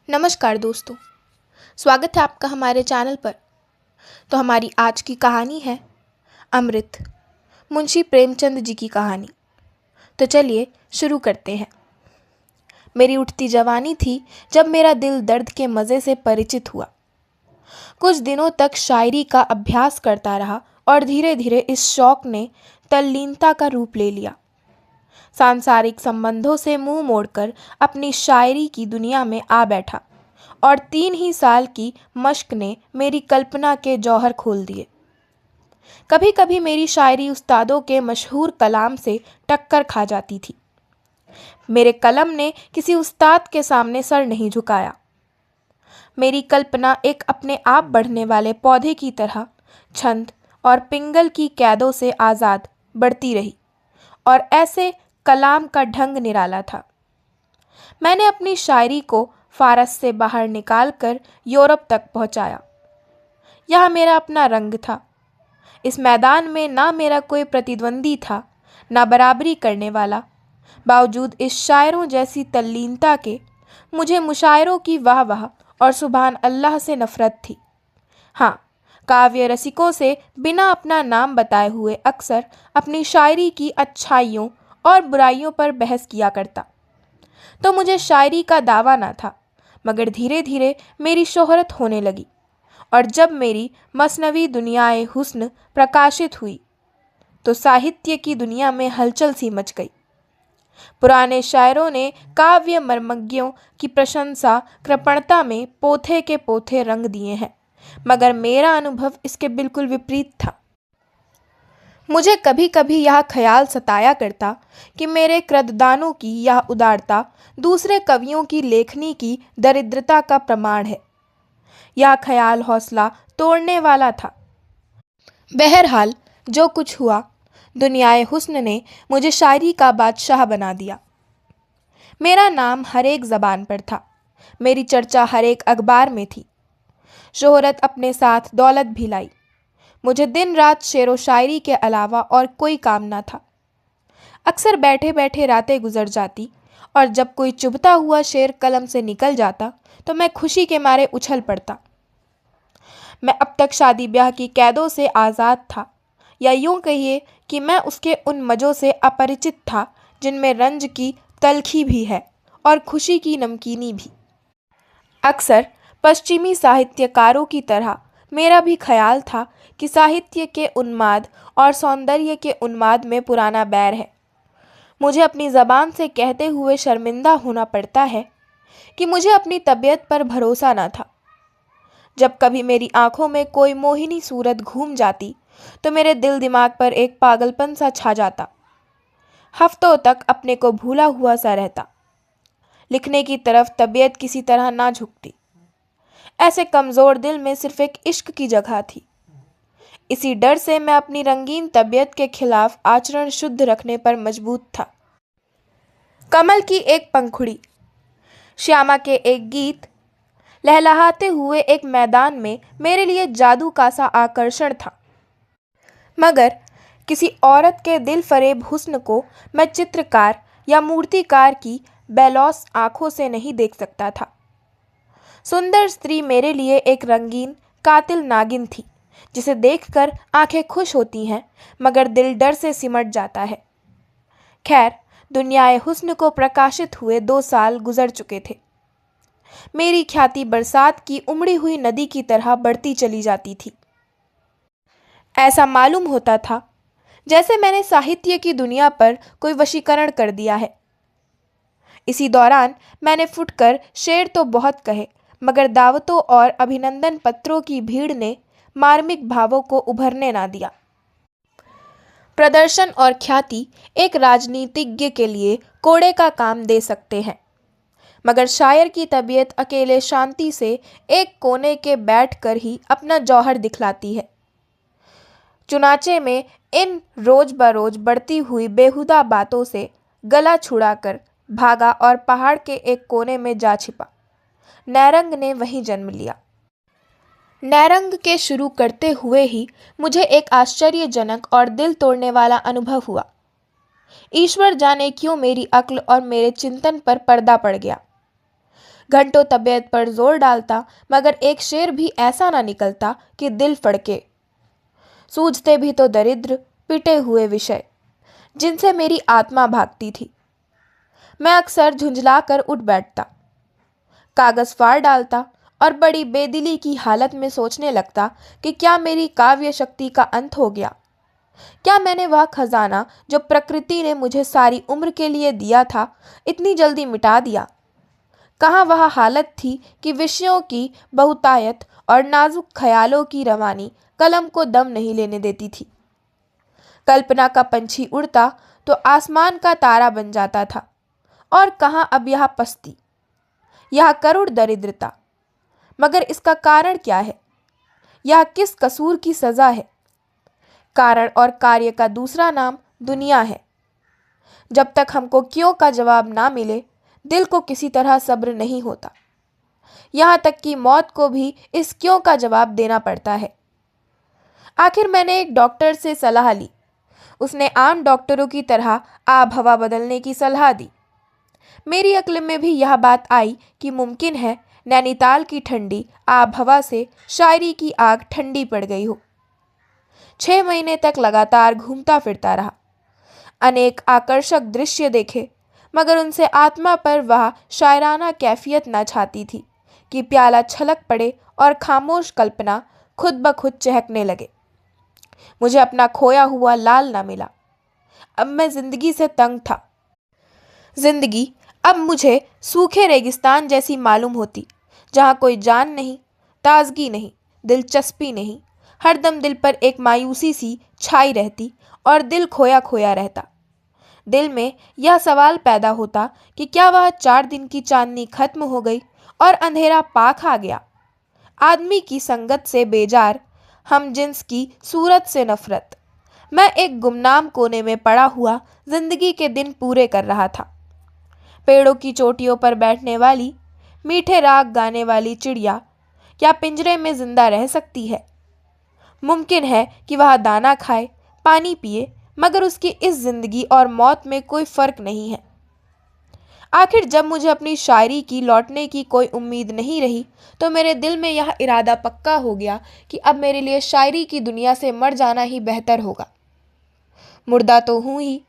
नमस्कार दोस्तों, स्वागत है आपका हमारे चैनल पर। तो हमारी आज की कहानी है अमृत, मुंशी प्रेमचंद जी की कहानी। तो चलिए शुरू करते हैं। मेरी उठती जवानी थी जब मेरा दिल दर्द के मज़े से परिचित हुआ। कुछ दिनों तक शायरी का अभ्यास करता रहा और धीरे धीरे इस शौक ने तल्लीनता का रूप ले लिया। सांसारिक संबंधों से मुंह मोड़कर अपनी शायरी की दुनिया में आ बैठा और 3 ही साल की मश्क ने मेरी कल्पना के जौहर खोल दिए। कभी कभी मेरी शायरी उस्तादों के मशहूर कलाम से टक्कर खा जाती थी। मेरे कलम ने किसी उस्ताद के सामने सर नहीं झुकाया। मेरी कल्पना एक अपने आप बढ़ने वाले पौधे की तरह छंद और पिंगल की कैदों से आज़ाद बढ़ती रही और ऐसे कलाम का ढंग निराला था। मैंने अपनी शायरी को फारस से बाहर निकालकर यूरोप तक पहुंचाया। यह मेरा अपना रंग था। इस मैदान में ना मेरा कोई प्रतिद्वंदी था, ना बराबरी करने वाला। बावजूद इस शायरों जैसी तल्लीनता के मुझे मुशायरों की वाह वाह और सुभान अल्लाह से नफरत थी। हाँ, काव्य रसिकों से बिना अपना नाम बताए हुए अक्सर अपनी शायरी की अच्छाइयों और बुराइयों पर बहस किया करता। तो मुझे शायरी का दावा न था, मगर धीरे धीरे मेरी शोहरत होने लगी और जब मेरी मसनवी दुनियाए हुस्न प्रकाशित हुई तो साहित्य की दुनिया में हलचल सी मच गई। पुराने शायरों ने काव्य मर्मज्ञों की प्रशंसा कृपणता में पोथे के पोथे रंग दिए हैं, मगर मेरा अनुभव इसके बिल्कुल विपरीत था। मुझे कभी कभी यह ख्याल सताया करता कि मेरे कृतदानों की यह उदारता दूसरे कवियों की लेखनी की दरिद्रता का प्रमाण है। यह ख्याल हौसला तोड़ने वाला था। बहरहाल जो कुछ हुआ, दुनियाए हुस्न ने मुझे शायरी का बादशाह बना दिया। मेरा नाम हर एक ज़बान पर था, मेरी चर्चा हर एक अखबार में थी। शोहरत अपने साथ दौलत भी लाई। मुझे दिन रात शेरो शायरी के अलावा और कोई काम न था। अक्सर बैठे बैठे रातें गुजर जाती और जब कोई चुभता हुआ शेर कलम से निकल जाता तो मैं खुशी के मारे उछल पड़ता। मैं अब तक शादी ब्याह की कैदों से आज़ाद था, या यूं कहिए कि मैं उसके उन मज़ों से अपरिचित था जिनमें रंज की तलखी भी है और खुशी की नमकीनी भी। अक्सर पश्चिमी साहित्यकारों की तरह मेरा भी ख्याल था कि साहित्य के उन्माद और सौंदर्य के उन्माद में पुराना बैर है। मुझे अपनी ज़बान से कहते हुए शर्मिंदा होना पड़ता है कि मुझे अपनी तबीयत पर भरोसा न था। जब कभी मेरी आंखों में कोई मोहिनी सूरत घूम जाती तो मेरे दिल दिमाग पर एक पागलपन सा छा जाता। हफ्तों तक अपने को भूला हुआ सा रहता। लिखने की तरफ तबीयत किसी तरह ना झुकती। ऐसे कमज़ोर दिल में सिर्फ एक इश्क की जगह थी। इसी डर से मैं अपनी रंगीन तबीयत के खिलाफ आचरण शुद्ध रखने पर मजबूत था। कमल की एक पंखुड़ी, श्यामा के एक गीत, लहलहाते हुए एक मैदान में मेरे लिए जादू का सा आकर्षण था। मगर किसी औरत के दिल फरेब हुस्न को मैं चित्रकार या मूर्तिकार की बेलौस आँखों से नहीं देख सकता था। सुंदर स्त्री मेरे लिए एक रंगीन कातिल नागिन थी, जिसे देखकर आंखें खुश होती हैं मगर दिल डर से सिमट जाता है। खैर, दुनियाए हुस्न को प्रकाशित हुए 2 साल गुजर चुके थे। मेरी ख्याति बरसात की उमड़ी हुई नदी की तरह बढ़ती चली जाती थी। ऐसा मालूम होता था जैसे मैंने साहित्य की दुनिया पर कोई वशीकरण कर दिया है। इसी दौरान मैंने फुटकर शेर तो बहुत कहे, मगर दावतों और अभिनंदन पत्रों की भीड़ ने मार्मिक भावों को उभरने ना दिया। प्रदर्शन और ख्याति एक राजनीतिज्ञ के लिए कोड़े का काम दे सकते हैं, मगर शायर की तबीयत अकेले शांति से एक कोने के बैठकर ही अपना जौहर दिखलाती है। चुनाचे में इन रोज बरोज बढ़ती हुई बेहुदा बातों से गला छुड़ाकर भागा और पहाड़ के एक कोने में जा छिपा। नैरंग ने वहीं जन्म लिया। नैरंग के शुरू करते हुए ही मुझे एक आश्चर्यजनक और दिल तोड़ने वाला अनुभव हुआ। ईश्वर जाने क्यों मेरी अक्ल और मेरे चिंतन पर पर्दा पड़ गया। घंटों तबीयत पर जोर डालता, मगर एक शेर भी ऐसा ना निकलता कि दिल फड़के। सूझते भी तो दरिद्र पिटे हुए विषय जिनसे मेरी आत्मा भागती थी। मैं अक्सर झुंझला कर उठ बैठता, कागज फाड़ डालता और बड़ी बेदिली की हालत में सोचने लगता कि क्या मेरी काव्य शक्ति का अंत हो गया? क्या मैंने वह खजाना जो प्रकृति ने मुझे सारी उम्र के लिए दिया था, इतनी जल्दी मिटा दिया? कहाँ वह हालत थी कि विषयों की बहुतायत और नाजुक ख्यालों की रवानी कलम को दम नहीं लेने देती थी। कल्पना का पंछी उड़ता तो आसमान का तारा बन जाता था, और कहाँ अब यह पस्ती, यह करुण दरिद्रता। मगर इसका कारण क्या है? यह किस कसूर की सजा है? कारण और कार्य का दूसरा नाम दुनिया है। जब तक हमको क्यों का जवाब ना मिले, दिल को किसी तरह सब्र नहीं होता। यहाँ तक कि मौत को भी इस क्यों का जवाब देना पड़ता है। आखिर मैंने एक डॉक्टर से सलाह ली। उसने आम डॉक्टरों की तरह आब हवा बदलने की सलाह दी। मेरी अक्ल में भी यह बात आई कि मुमकिन है नैनीताल की ठंडी आब हवा से शायरी की आग ठंडी पड़ गई हो। 6 महीने तक लगातार घूमता फिरता रहा, अनेक आकर्षक दृश्य देखे, मगर उनसे आत्मा पर वह शायराना कैफियत न छाती थी कि प्याला छलक पड़े और खामोश कल्पना खुद ब खुद चहकने लगे। मुझे अपना खोया हुआ लाल न मिला। अब मैं जिंदगी से तंग था। जिंदगी अब मुझे सूखे रेगिस्तान जैसी मालूम होती, जहाँ कोई जान नहीं, ताजगी नहीं, दिलचस्पी नहीं। हरदम दिल पर एक मायूसी सी छाई रहती और दिल खोया खोया रहता। दिल में यह सवाल पैदा होता कि क्या वह 4 दिन की चांदनी खत्म हो गई और अंधेरा पाख आ गया? आदमी की संगत से बेजार, हम जिन्स की सूरत से नफरत। मैं एक गुमनाम कोने में पड़ा हुआ जिंदगी के दिन पूरे कर रहा था। पेड़ों की चोटियों पर बैठने वाली, मीठे राग गाने वाली चिड़िया क्या पिंजरे में जिंदा रह सकती है? मुमकिन है कि वह दाना खाए, पानी पिए, मगर उसकी इस जिंदगी और मौत में कोई फर्क नहीं है। आखिर जब मुझे अपनी शायरी की लौटने की कोई उम्मीद नहीं रही, तो मेरे दिल में यह इरादा पक्का हो गया कि अब मेरे लिए शायरी की दुनिया से मर जाना ही बेहतर होगा। मुर्दा तो हूँ ही,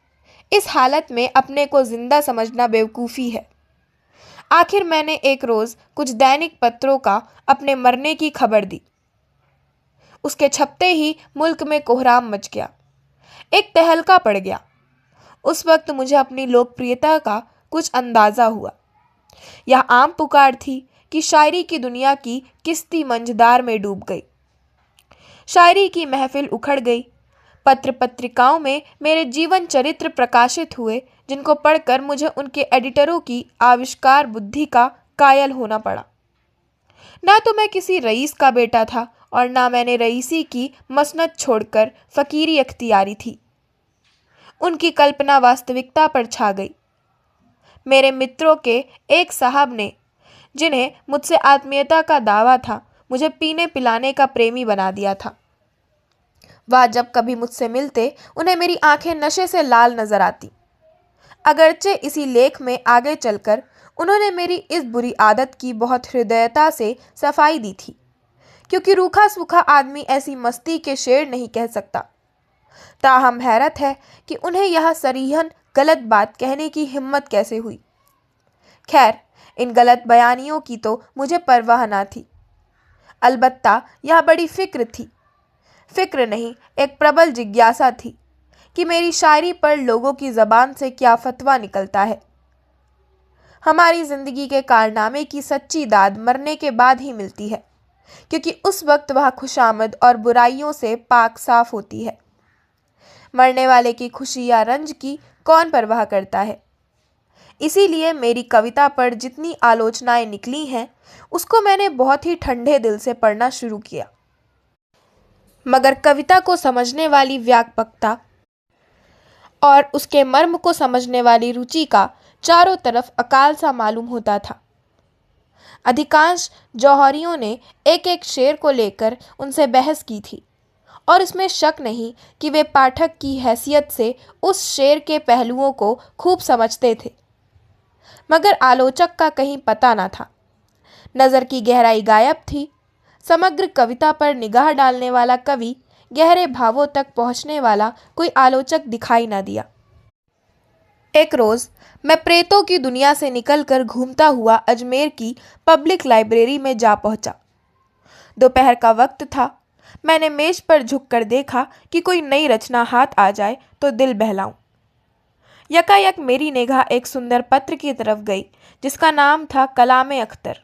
इस हालत में अपने को जिंदा समझना बेवकूफ़ी है। आखिर मैंने एक रोज़ कुछ दैनिक पत्रों का अपने मरने की खबर दी। उसके छपते ही मुल्क में कोहराम मच गया, एक तहलका पड़ गया। उस वक्त मुझे अपनी लोकप्रियता का कुछ अंदाज़ा हुआ। यह आम पुकार थी कि शायरी की दुनिया की किस्ती मंझदार में डूब गई। शायरी की महफिल उखड़ गई। पत्र पत्रिकाओं में मेरे जीवन चरित्र प्रकाशित हुए, जिनको पढ़कर मुझे उनके एडिटरों की आविष्कार बुद्धि का कायल होना पड़ा। ना तो मैं किसी रईस का बेटा था और ना मैंने रईसी की मसनद छोड़कर फकीरी अख्तियारी थी। उनकी कल्पना वास्तविकता पर छा गई। मेरे मित्रों के एक साहब ने, जिन्हें मुझसे आत्मीयता का दावा था, मुझे पीने पिलाने का प्रेमी बना दिया था। वह जब कभी मुझसे मिलते, उन्हें मेरी आंखें नशे से लाल नजर आती। अगरचे इसी लेख में आगे चलकर उन्होंने मेरी इस बुरी आदत की बहुत हृदयता से सफाई दी थी, क्योंकि रूखा सूखा आदमी ऐसी मस्ती के शेर नहीं कह सकता। ताहम हैरत है कि उन्हें यह सरीहन गलत बात कहने की हिम्मत कैसे हुई। खैर, इन गलत बयानियों की तो मुझे परवाह ना थी। अलबत्ता यह बड़ी फिक्र थी, फिक्र नहीं, एक प्रबल जिज्ञासा थी कि मेरी शायरी पर लोगों की ज़बान से क्या फतवा निकलता है। हमारी ज़िंदगी के कारनामे की सच्ची दाद मरने के बाद ही मिलती है, क्योंकि उस वक्त वह खुशामद और बुराइयों से पाक साफ होती है। मरने वाले की खुशी या रंज की कौन परवाह करता है? इसीलिए मेरी कविता पर जितनी आलोचनाएं निकली हैं, उसको मैंने बहुत ही ठंडे दिल से पढ़ना शुरू किया। मगर कविता को समझने वाली व्यापकता और उसके मर्म को समझने वाली रुचि का चारों तरफ अकाल सा मालूम होता था। अधिकांश जौहरियों ने एक एक शेर को लेकर उनसे बहस की थी, और इसमें शक नहीं कि वे पाठक की हैसियत से उस शेर के पहलुओं को खूब समझते थे। मगर आलोचक का कहीं पता न था। नज़र की गहराई गायब थी। समग्र कविता पर निगाह डालने वाला कवि, गहरे भावों तक पहुंचने वाला कोई आलोचक दिखाई न दिया। एक रोज़ मैं प्रेतों की दुनिया से निकलकर घूमता हुआ अजमेर की पब्लिक लाइब्रेरी में जा पहुंचा। दोपहर का वक्त था। मैंने मेज पर झुककर देखा कि कोई नई रचना हाथ आ जाए तो दिल बहलाऊं। यकायक मेरी निगाह एक सुंदर पत्र की तरफ गई जिसका नाम था कलाम अख्तर।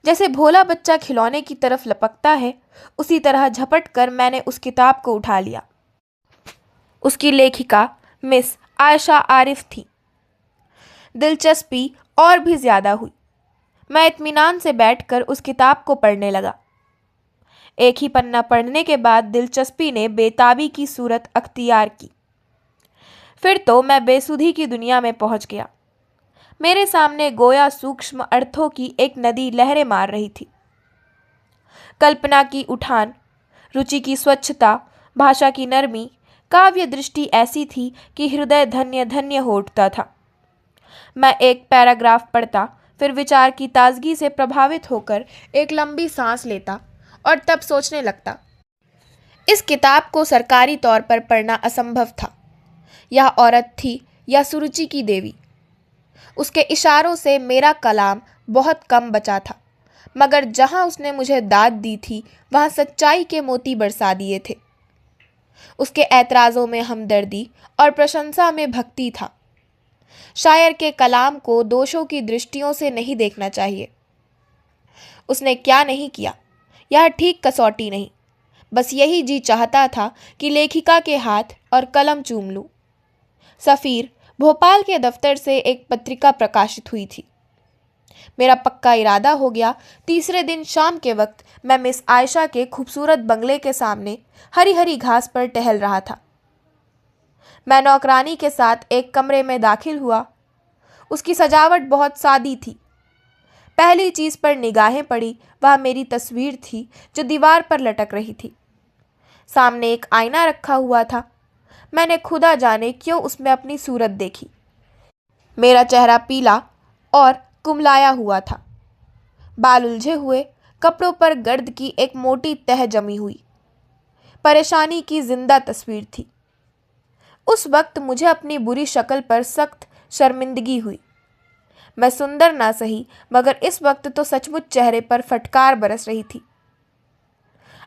जैसे भोला बच्चा खिलौने की तरफ लपकता है, उसी तरह झपट कर मैंने उस किताब को उठा लिया। उसकी लेखिका मिस आयशा आरिफ थी। दिलचस्पी और भी ज्यादा हुई। मैं इत्मीनान से बैठकर उस किताब को पढ़ने लगा। एक ही पन्ना पढ़ने के बाद दिलचस्पी ने बेताबी की सूरत अख्तियार की। फिर तो मैं बेसुधी की दुनिया में पहुंच गया। मेरे सामने गोया सूक्ष्म अर्थों की एक नदी लहरें मार रही थी। कल्पना की उठान, रुचि की स्वच्छता, भाषा की नरमी, काव्य दृष्टि ऐसी थी कि हृदय धन्य धन्य हो उठता था। मैं एक पैराग्राफ पढ़ता, फिर विचार की ताजगी से प्रभावित होकर एक लंबी सांस लेता और तब सोचने लगता, इस किताब को सरकारी तौर पर पढ़ना असंभव था। यह औरत थी या सुरुचि की देवी। उसके इशारों से मेरा कलाम बहुत कम बचा था, मगर जहां उसने मुझे दाद दी थी वहां सच्चाई के मोती बरसा दिए थे। उसके ऐतराज़ों में हमदर्दी और प्रशंसा में भक्ति था। शायर के कलाम को दोषों की दृष्टियों से नहीं देखना चाहिए। उसने क्या नहीं किया, यह ठीक कसौटी नहीं। बस यही जी चाहता था कि लेखिका के हाथ और कलम चूम लूं। सफ़ीर, भोपाल के दफ्तर से एक पत्रिका प्रकाशित हुई थी। मेरा पक्का इरादा हो गया। तीसरे दिन शाम के वक्त मैं मिस आयशा के खूबसूरत बंगले के सामने हरी हरी घास पर टहल रहा था। मैं नौकरानी के साथ एक कमरे में दाखिल हुआ। उसकी सजावट बहुत सादी थी। पहली चीज़ पर निगाहें पड़ी वह मेरी तस्वीर थी जो दीवार पर लटक रही थी। सामने एक आईना रखा हुआ था। मैंने खुदा जाने क्यों उसमें अपनी सूरत देखी। मेरा चेहरा पीला और कुम्हलाया हुआ था। बाल उलझे हुए, कपड़ों पर गर्द की एक मोटी तह जमी हुई। परेशानी की जिंदा तस्वीर थी। उस वक्त मुझे अपनी बुरी शक्ल पर सख्त शर्मिंदगी हुई। मैं सुंदर ना सही, मगर इस वक्त तो सचमुच चेहरे पर फटकार बरस रही थी।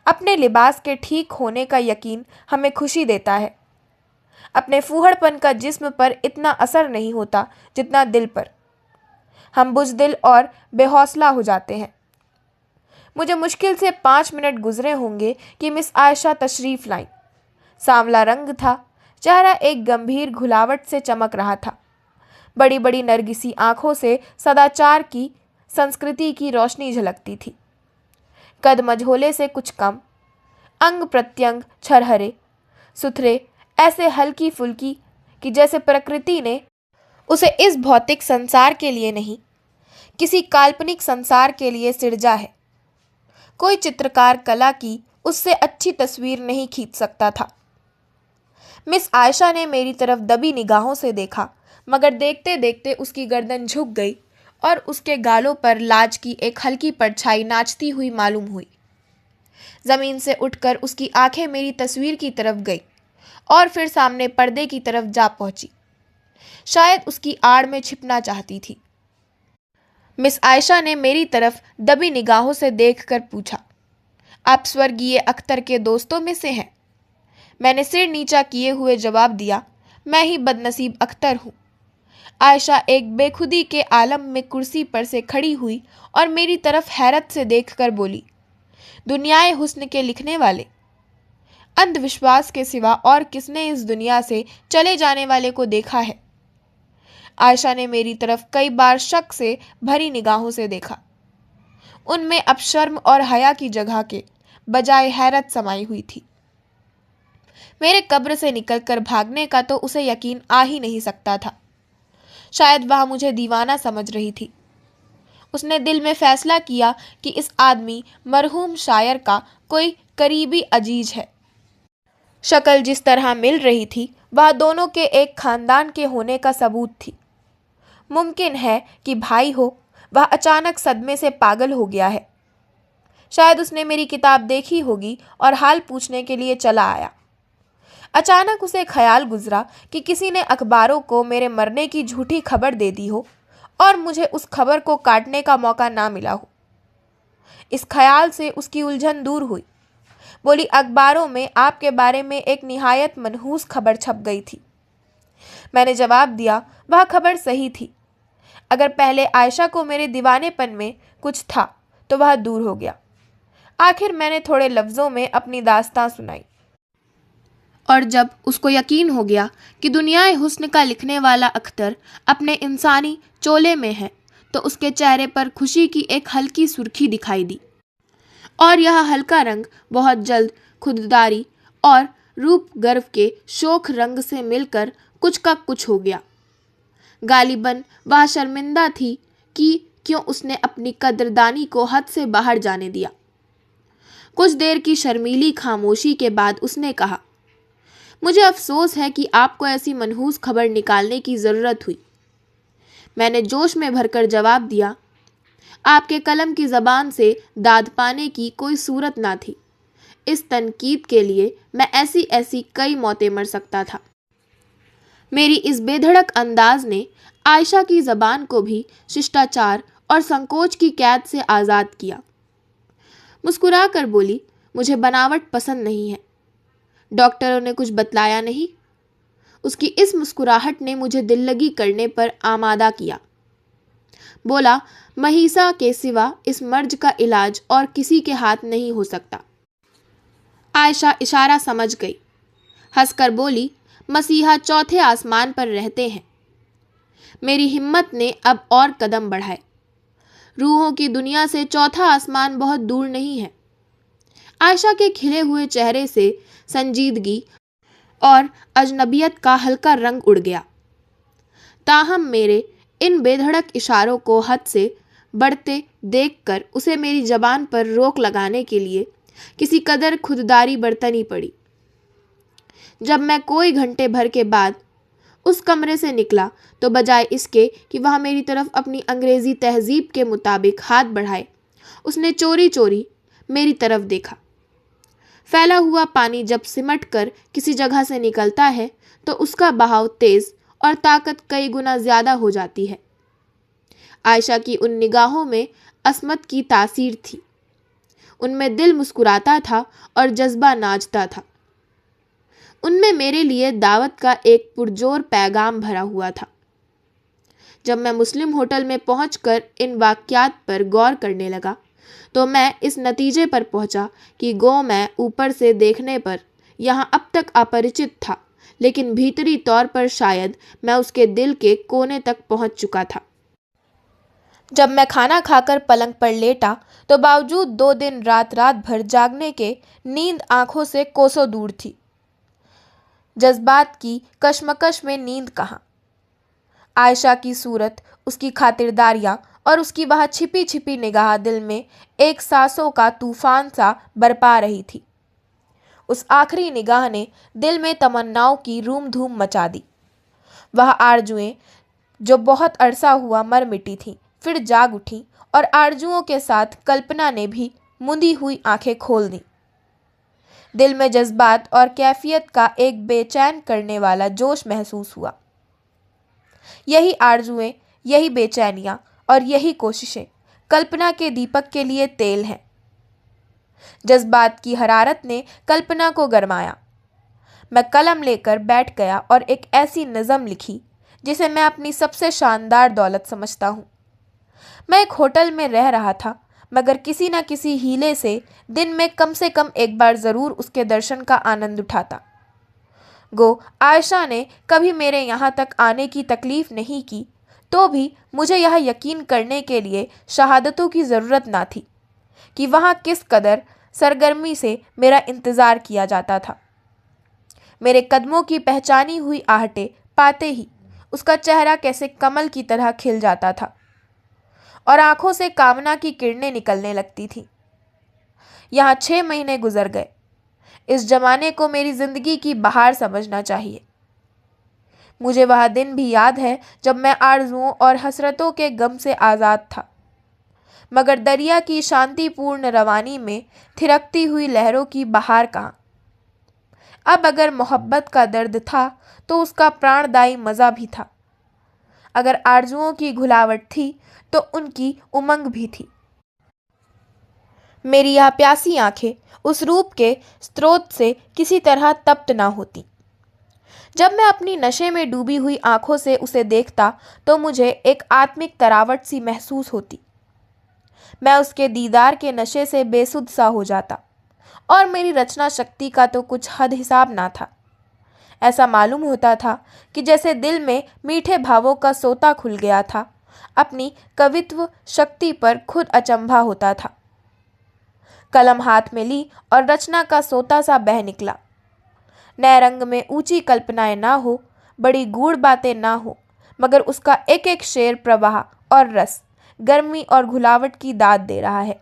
अपने लिबास के ठीक होने का यकीन हमें खुशी देता है। अपने फूहड़पन का जिस्म पर इतना असर नहीं होता जितना दिल पर। हम बुज़दिल और बेहौसला हो जाते हैं। मुझे मुश्किल से 5 मिनट गुजरे होंगे कि मिस आयशा तशरीफ़ लाईं। सांवला रंग था। चेहरा एक गंभीर घुलावट से चमक रहा था। बड़ी बड़ी नरगिसी आंखों से सदाचार की, संस्कृति की रोशनी झलकती थी। कद मझोले से कुछ कम, अंग प्रत्यंग छरहरे, सुथरे, ऐसे हल्की फुल्की कि जैसे प्रकृति ने उसे इस भौतिक संसार के लिए नहीं, किसी काल्पनिक संसार के लिए सिरजा है। कोई चित्रकार कला की उससे अच्छी तस्वीर नहीं खींच सकता था। मिस आयशा ने मेरी तरफ दबी निगाहों से देखा, मगर देखते देखते उसकी गर्दन झुक गई और उसके गालों पर लाज की एक हल्की परछाई नाचती हुई मालूम हुई। जमीन से उठकर उसकी आंखें मेरी तस्वीर की तरफ गई और फिर सामने पर्दे की तरफ जा पहुंची। शायद उसकी आड़ में छिपना चाहती थी। मिस आयशा ने मेरी तरफ दबी निगाहों से देखकर पूछा, आप स्वर्गीय अख्तर के दोस्तों में से हैं? मैंने सिर नीचा किए हुए जवाब दिया, मैं ही बदनसीब अख्तर हूँ। आयशा एक बेखुदी के आलम में कुर्सी पर से खड़ी हुई और मेरी तरफ हैरत से देखकर बोली, दुनियाए हुस्न के लिखने वाले, अंधविश्वास के सिवा और किसने इस दुनिया से चले जाने वाले को देखा है? आयशा ने मेरी तरफ कई बार शक से भरी निगाहों से देखा। उनमें अब शर्म और हया की जगह के बजाय हैरत समाई हुई थी। मेरे कब्र से निकलकर भागने का तो उसे यकीन आ ही नहीं सकता था। शायद वह मुझे दीवाना समझ रही थी। उसने दिल में फैसला किया कि इस आदमी मरहूम शायर का कोई करीबी अजीज है। शक्ल जिस तरह मिल रही थी वह दोनों के एक खानदान के होने का सबूत थी। मुमकिन है कि भाई हो, वह अचानक सदमे से पागल हो गया है। शायद उसने मेरी किताब देखी होगी और हाल पूछने के लिए चला आया। अचानक उसे ख्याल गुजरा कि किसी ने अखबारों को मेरे मरने की झूठी खबर दे दी हो और मुझे उस खबर को काटने का मौका ना मिला हो। इस ख्याल से उसकी उलझन दूर हुई। बोली, अखबारों में आपके बारे में एक निहायत मनहूस खबर छप गई थी। मैंने जवाब दिया, वह खबर सही थी। अगर पहले आयशा को मेरे दीवानेपन में कुछ था तो वह दूर हो गया। आखिर मैंने थोड़े लफ्ज़ों में अपनी दास्तां सुनाई और जब उसको यकीन हो गया कि दुनियाए हुस्न का लिखने वाला अख्तर अपने इंसानी चोले में है, तो उसके चेहरे पर खुशी की एक हल्की सुर्खी दिखाई दी और यह हल्का रंग बहुत जल्द खुददारी और रूप गर्व के शोख रंग से मिलकर कुछ का कुछ हो गया। गालिबन वह शर्मिंदा थी कि क्यों उसने अपनी कदरदानी को हद से बाहर जाने दिया। कुछ देर की शर्मीली खामोशी के बाद उसने कहा, मुझे अफसोस है कि आपको ऐसी मनहूस खबर निकालने की ज़रूरत हुई। मैंने जोश में भरकर जवाब दिया, आपके कलम की ज़बान से दाद पाने की कोई सूरत ना थी। इस तनकीद के लिए मैं ऐसी ऐसी कई मौतें मर सकता था। मेरी इस बेधड़क अंदाज ने आयशा की ज़बान को भी शिष्टाचार और संकोच की कैद से आज़ाद किया। मुस्कुरा कर बोली, मुझे बनावट पसंद नहीं है। डॉक्टरों ने कुछ बतलाया नहीं? उसकी इस मुस्कुराहट ने मुझे दिल लगी करने पर आमादा किया। बोला, महीसा के सिवा इस मर्ज का इलाज और किसी के हाथ नहीं हो सकता। आयशा इशारा समझ गई। हंसकर बोली, मसीहा चौथे आसमान पर रहते हैं। मेरी हिम्मत ने अब और कदम बढ़ाए। रूहों की दुनिया से चौथा आसमान बहुत दूर नहीं है। आयशा के खिले हुए चेहरे से संजीदगी और अजनबियत का हल्का रंग उड़ गया। ताहम मेरे इन बेधड़क इशारों को हद से बढ़ते देखकर उसे मेरी जबान पर रोक लगाने के लिए किसी कदर खुददारी बरतनी पड़ी। जब मैं कोई घंटे भर के बाद उस कमरे से निकला तो बजाय इसके कि वह मेरी तरफ अपनी अंग्रेज़ी तहजीब के मुताबिक हाथ बढ़ाए, उसने चोरी चोरी मेरी तरफ देखा। फैला हुआ पानी जब सिमट कर किसी जगह से निकलता है तो उसका बहाव तेज़ और ताकत कई गुना ज़्यादा हो जाती है। आयशा की उन निगाहों में असमत की तासीर थी। उनमें दिल मुस्कुराता था और जज्बा नाचता था। उनमें मेरे लिए दावत का एक पुरजोर पैगाम भरा हुआ था। जब मैं मुस्लिम होटल में पहुंचकर इन वाक़यात पर गौर करने लगा तो मैं इस नतीजे पर पहुंचा कि गो मैं ऊपर से देखने पर यहाँ अब तक अपरिचित था, लेकिन भीतरी तौर पर शायद मैं उसके दिल के कोने तक पहुंच चुका था। जब मैं खाना खाकर पलंग पर लेटा तो बावजूद 2 दिन रात भर जागने के नींद आंखों से कोसों दूर थी। जज्बात की कशमकश में नींद कहाँ। आयशा की सूरत, उसकी खातिरदारियाँ और उसकी वह छिपी छिपी निगाह दिल में एक सांसों का तूफान सा बरपा रही थी। उस आखिरी निगाह ने दिल में तमन्नाओं की रूम धूम मचा दी। वह आरजुएं जो बहुत अरसा हुआ मर मिटी थीं, फिर जाग उठी और आरजुओं के साथ कल्पना ने भी मुंदी हुई आंखें खोल दी। दिल में जज्बात और कैफियत का एक बेचैन करने वाला जोश महसूस हुआ। यही आरजुएं, यही बेचैनियाँ और यही कोशिशें कल्पना के दीपक के लिए तेल हैं। जज्बात की हरारत ने कल्पना को गरमाया। मैं कलम लेकर बैठ गया और एक ऐसी नज़म लिखी जिसे मैं अपनी सबसे शानदार दौलत समझता हूँ। मैं एक होटल में रह रहा था, मगर किसी न किसी हीले से दिन में कम से कम एक बार ज़रूर उसके दर्शन का आनंद उठाता। गो आयशा ने कभी मेरे यहाँ तक आने की तकलीफ़ नहीं की, तो भी मुझे यह यकीन करने के लिए शहादतों की ज़रूरत ना थी कि वहाँ किस कदर सरगर्मी से मेरा इंतज़ार किया जाता था। मेरे कदमों की पहचानी हुई आहटें पाते ही उसका चेहरा कैसे कमल की तरह खिल जाता था और आंखों से कामना की किरणें निकलने लगती थी। यहाँ 6 महीने गुजर गए। इस जमाने को मेरी ज़िंदगी की बहार समझना चाहिए। मुझे वह दिन भी याद है जब मैं आरज़ुओं और हसरतों के गम से आज़ाद था। मगर दरिया की शांतिपूर्ण रवानी में थिरकती हुई लहरों की बहार कहाँ। अब अगर मोहब्बत का दर्द था तो उसका प्राणदायी मज़ा भी था। अगर आरजुओं की घुलावट थी तो उनकी उमंग भी थी। मेरी यह प्यासी आंखें उस रूप के स्रोत से किसी तरह तप्त ना होती। जब मैं अपनी नशे में डूबी हुई आंखों से उसे देखता तो मुझे एक आत्मिक तरावट सी महसूस होती। मैं उसके दीदार के नशे से बेसुध सा हो जाता और मेरी रचना शक्ति का तो कुछ हद हिसाब ना था। ऐसा मालूम होता था कि जैसे दिल में मीठे भावों का सोता खुल गया था। अपनी कवित्व शक्ति पर खुद अचंभा होता था। कलम हाथ में ली और रचना का सोता सा बह निकला। नए रंग में ऊंची कल्पनाएं ना हो, बड़ी गूढ़ बातें ना हो, मगर उसका एक एक शेर प्रवाह और रस, गर्मी और घुलावट की दाद दे रहा है।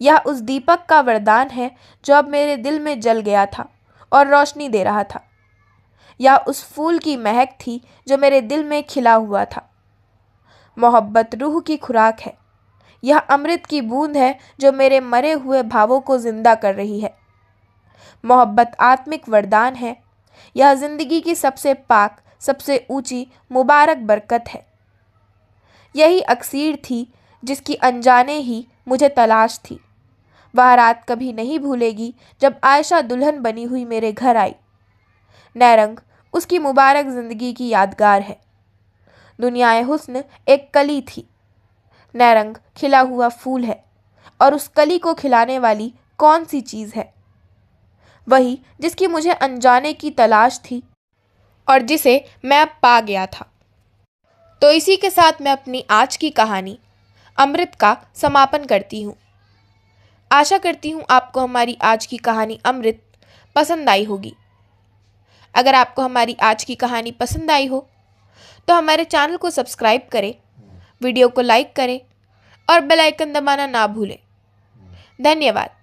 यह उस दीपक का वरदान है जो अब मेरे दिल में जल गया था और रोशनी दे रहा था। यह उस फूल की महक थी जो मेरे दिल में खिला हुआ था। मोहब्बत रूह की खुराक है। यह अमृत की बूंद है जो मेरे मरे हुए भावों को जिंदा कर रही है। मोहब्बत आत्मिक वरदान है। यह जिंदगी की सबसे पाक, सबसे ऊंची मुबारक बरकत है। यही अक्सीर थी जिसकी अनजाने ही मुझे तलाश थी। वह रात कभी नहीं भूलेगी जब आयशा दुल्हन बनी हुई मेरे घर आई। नैरंग उसकी मुबारक जिंदगी की यादगार है। दुनियाए हुस्न एक कली थी। नैरंग खिला हुआ फूल है और उस कली को खिलाने वाली कौन सी चीज़ है? वही जिसकी मुझे अनजाने की तलाश थी और जिसे मैं अब पा गया था। तो इसी के साथ मैं अपनी आज की कहानी अमृत का समापन करती हूँ। आशा करती हूँ आपको हमारी आज की कहानी अमृत पसंद आई होगी। अगर आपको हमारी आज की कहानी पसंद आई हो तो हमारे चैनल को सब्सक्राइब करें, वीडियो को लाइक करें और बेल आइकन दबाना ना भूलें। धन्यवाद।